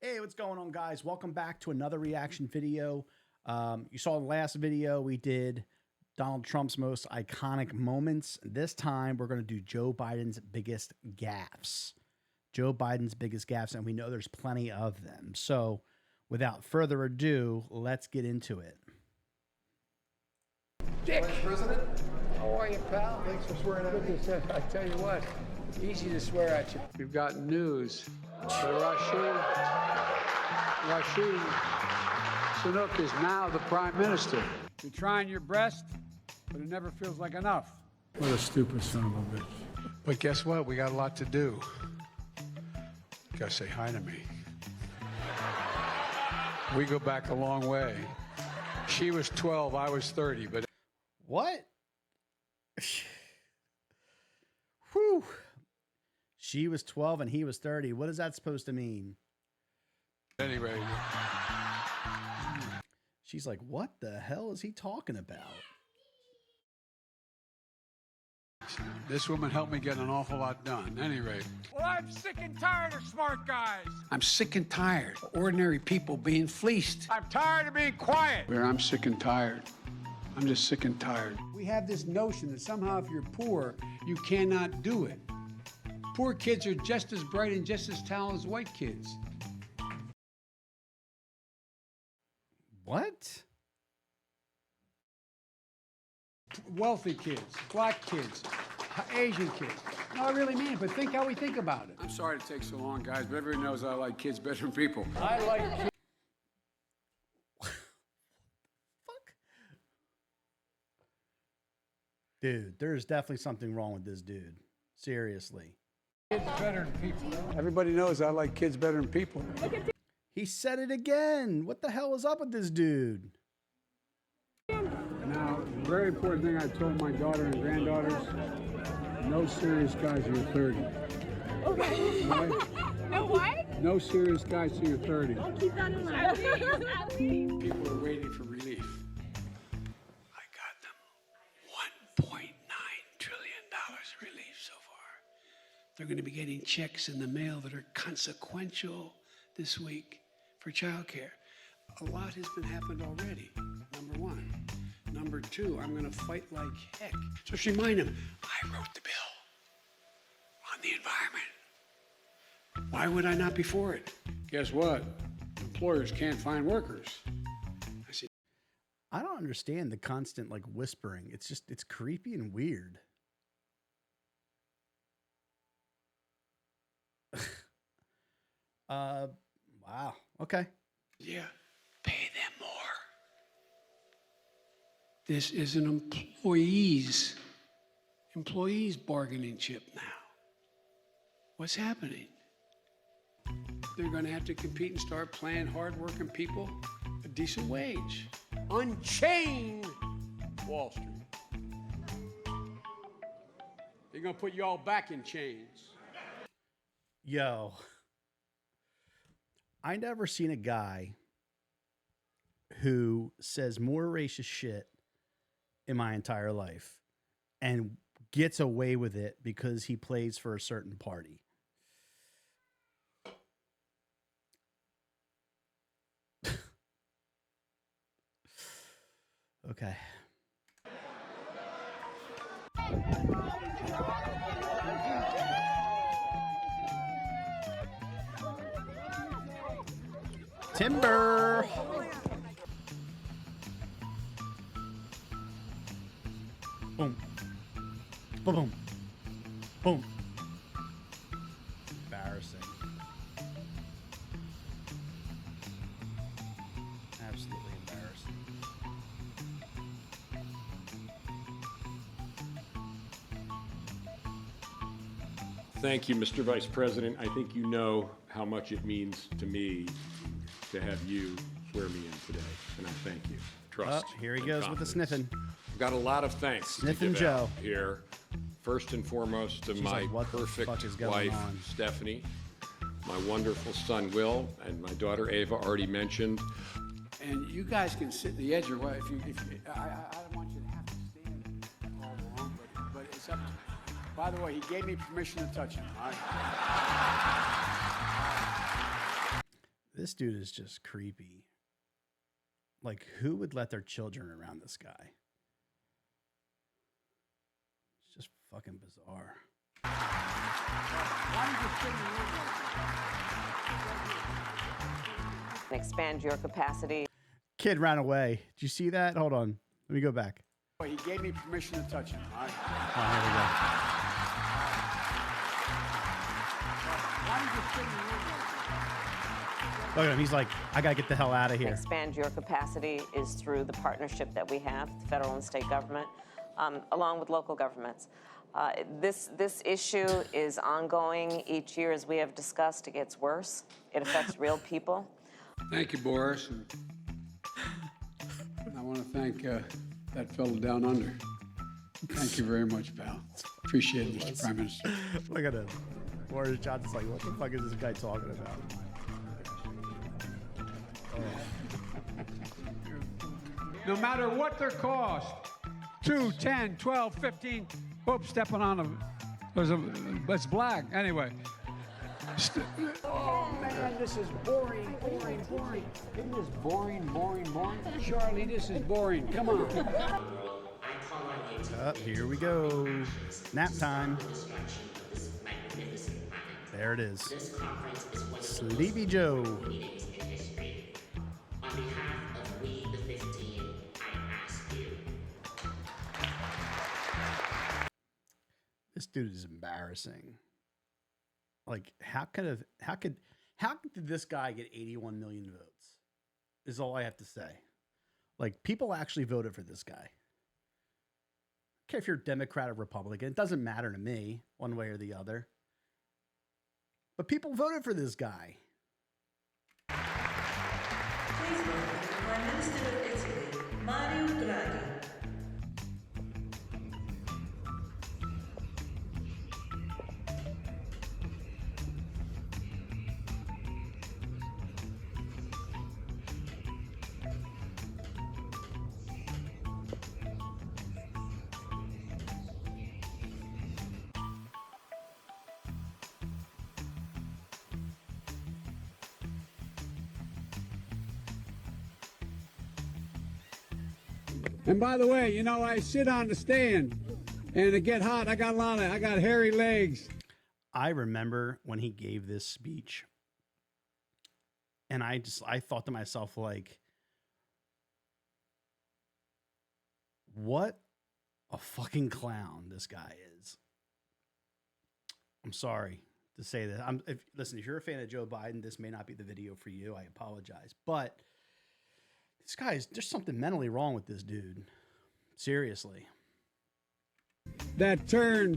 Hey, what's going on, guys? Welcome back to another reaction video. You saw the last video we did Donald Trump's most iconic moments. This time we're going to do Joe Biden's biggest gaffes. Joe Biden's biggest gaffes, and we know there's plenty of them. So without further ado, let's get into it. Dick, Vice President, how are you, pal? thanks for swearing at me. Good to see- I tell you what, easy to swear at you. We've got news. Rashid Sunak is now the prime minister. You're trying your best, but it never feels like enough. What a stupid son of a bitch. But guess what? We got a lot to do. You gotta say hi to me. We go back a long way. She was 12, I was 30, but What? Whew. She was 12 and he was 30. What is that supposed to mean? anyway. She's like, what the hell is he talking about? This woman helped me get an awful lot done. Anyway. Well, I'm sick and tired of smart guys. I'm sick and tired of ordinary people being fleeced. I'm tired of being quiet. Where I'm sick and tired. I'm just sick and tired. We have this notion that somehow if you're poor, you cannot do it. Poor kids are just as bright and just as talented as white kids. What? Wealthy kids, black kids, Asian kids. No, I really mean it, but think how we think about it. I'm sorry to take so long, guys, but everyone knows I like kids better than people. I like kids. Fuck. Dude, there's definitely something wrong with this dude. Seriously. Kids better than people. Everybody knows I like kids better than people. He said it again. What the hell is up with this dude? Now, the very important thing I told my daughter and granddaughters, no serious guys till you're 30. Okay. Right? No what? No serious guys till you're 30. I'll keep that in mind. People are waiting for relief. I got them $1.9 trillion relief so far. They're going to be getting checks in the mail that are consequential this week for childcare. A lot has been happened already, number one. Number two, I'm going to fight like heck. Just remind them, I wrote the bill on the environment. Why would I not be for it? Guess what? Employers can't find workers. I said, I don't understand the constant like whispering. It's creepy and weird. Wow. Okay. yeah, pay them more. This is an employees bargaining chip now. What's happening? They're going to have to compete and start paying hardworking people a decent wage. Unchain Wall Street. They're going to put you all back in chains. Yo. I never seen a guy who says more racist shit in my entire life and gets away with it because he plays for a certain party. Okay. Timber. Boom. Boom. Boom. Boom. Embarrassing. Absolutely embarrassing. Thank you, Mr. Vice President. I think you know how much it means to me to have you swear me in today, and I thank you. Trust. Oh, here he and goes with the confidence. sniffing. I've got a lot of thanks Sniffing to give out Joe. here. First and foremost to She's my like, "What the perfect fuck is going wife, on?" Stephanie, my wonderful son, Will, and my daughter, Ava, already mentioned. And you guys can sit in the edge or what, if you I don't want you to have to stand all along, but it's up to you. By the way, he gave me permission to touch him, all right? This dude is just creepy. Like, who would let their children around this guy? It's just fucking bizarre. Expand your capacity. Kid ran away. Did you see that? Hold on. Let me go back. He gave me permission to touch him. All right. Oh, here we go. Look at him. He's like, I got to get the hell out of here. Expand your capacity is through the partnership that we have, the federal and state government, along with local governments. This issue is ongoing. Each year, as we have discussed, it gets worse. It affects real people. Thank you, Boris. And I want to thank that fellow down under. Thank you very much, pal. Appreciate it, Mr. Prime Minister. Look at him. Boris Johnson's like, what the fuck is this guy talking about? No matter what their cost, 2, 10, 12, 15. Oops, stepping on a. It's black. Anyway. Oh, man, this is boring. Isn't this boring? Charlie, this is boring. Come on. Here we go. Nap time. There it is. Sleepy Joe. On behalf of we the 15, I ask you. This dude is embarrassing. Like, how did this guy get 81 million votes? Is all I have to say. Like, people actually voted for this guy. I don't care if you're Democrat or Republican. It doesn't matter to me, one way or the other. But people voted for this guy. Please welcome the Prime Minister of Italy, Mario Draghi. And by the way, you know, I sit on the stand and it get hot. I got hairy legs. I remember when he gave this speech, and I thought to myself, like, what a fucking clown this guy is. I'm sorry to say that. Listen, if you're a fan of Joe Biden, this may not be the video for you. I apologize. But this guy's, there's something mentally wrong with this dude. Seriously. That turn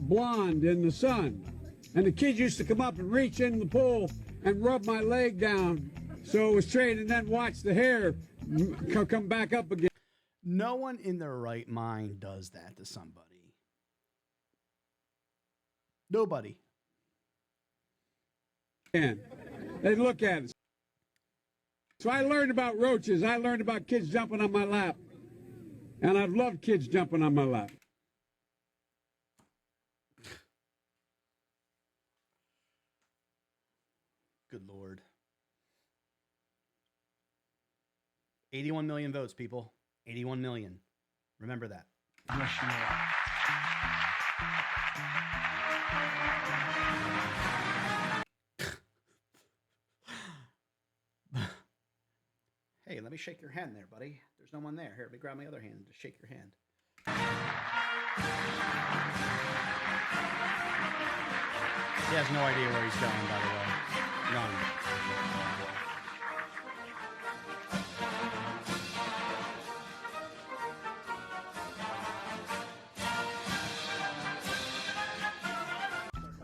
blonde in the sun, and the kids used to come up and reach in the pool and rub my leg down so it was straight, and then watch the hair come back up again. No one in their right mind does that to somebody. Nobody. And they look at it. So I learned about roaches. I learned about kids jumping on my lap. And I've loved kids jumping on my lap. Good Lord. 81 million votes, people. 81 million. Remember that. Yes, you are. Hey, let me shake your hand there, buddy. There's no one there. Here, let me grab my other hand and just shake your hand. He has no idea where he's going, by the way. None.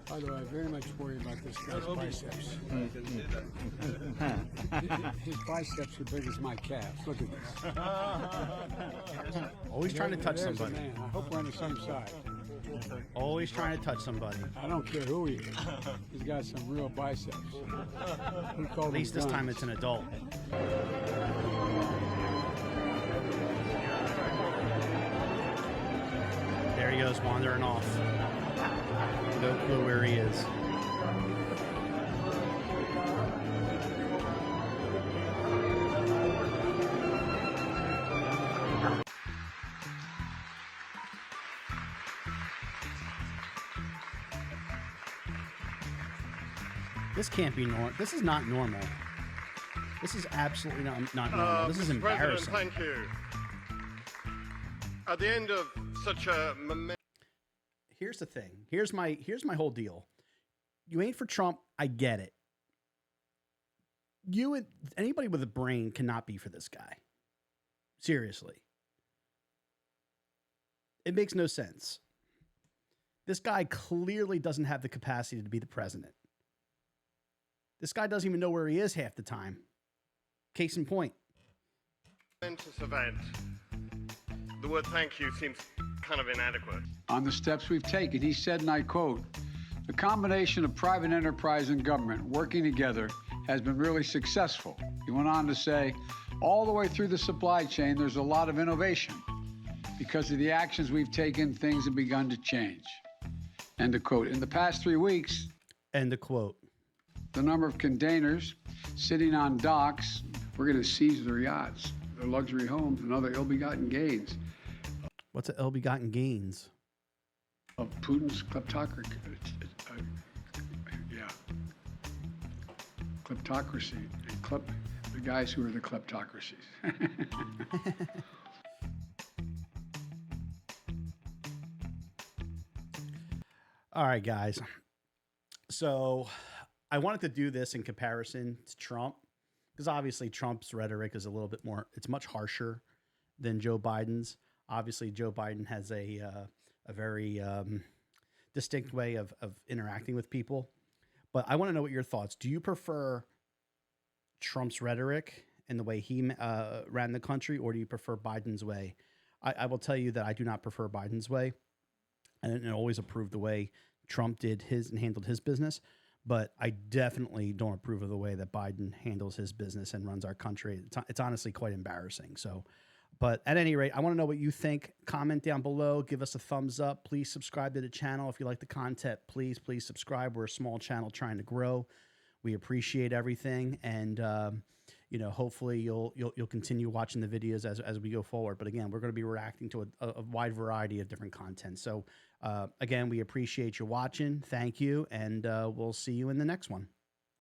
By the way, I very much worry about this guy's biceps. His biceps are big as my calves. Look at this. Always trying to touch There's a somebody. man. I hope we're on the same side. Always trying to touch somebody. I don't care who he is. He's got some real biceps. At least this time it's an adult. There he goes, wandering off. No clue where he is. This can't be normal. This is not normal. This is absolutely not normal. This is Mr. President, embarrassing. thank you. At the end of such a Here's the thing. Here's my whole deal. You ain't for Trump. I get it. Anybody with a brain cannot be for this guy. Seriously. It makes no sense. This guy clearly doesn't have the capacity to be the president. This guy doesn't even know where he is half the time. Case in point. momentous event, the word thank you seems kind of inadequate. On the steps we've taken, he said, and I quote, "The combination of private enterprise and government working together has been really successful." He went on to say, all the way through the supply chain, there's a lot of innovation. Because of the actions we've taken, things have begun to change. End of quote. In the past 3 weeks, end of quote, the number of containers sitting on docks, we're going to seize their yachts, their luxury homes, and other ill-begotten gains. What's an ill-begotten gains? Of Putin's kleptocracy. Kleptocracy. The guys who are the kleptocracies. All right, guys. So I wanted to do this in comparison to Trump, because obviously Trump's rhetoric is a little bit more, it's much harsher than Joe Biden's. Obviously, Joe Biden has a very distinct way of interacting with people. But I want to know what your thoughts. Do you prefer Trump's rhetoric and the way he ran the country, or do you prefer Biden's way? I will tell you that I do not prefer Biden's way. I didn't always approve the way Trump did his and handled his business, but I definitely don't approve of the way that Biden handles his business and runs our country. It's honestly quite embarrassing. So, but at any rate, I want to know what you think. Comment down below. Give us a thumbs up. Please subscribe to the channel. If you like the content, please subscribe. We're a small channel trying to grow. We appreciate everything. And, hopefully you'll continue watching the videos as we go forward. But again, we're going to be reacting to a wide variety of different content. So again, we appreciate you watching. Thank you. And we'll see you in the next one.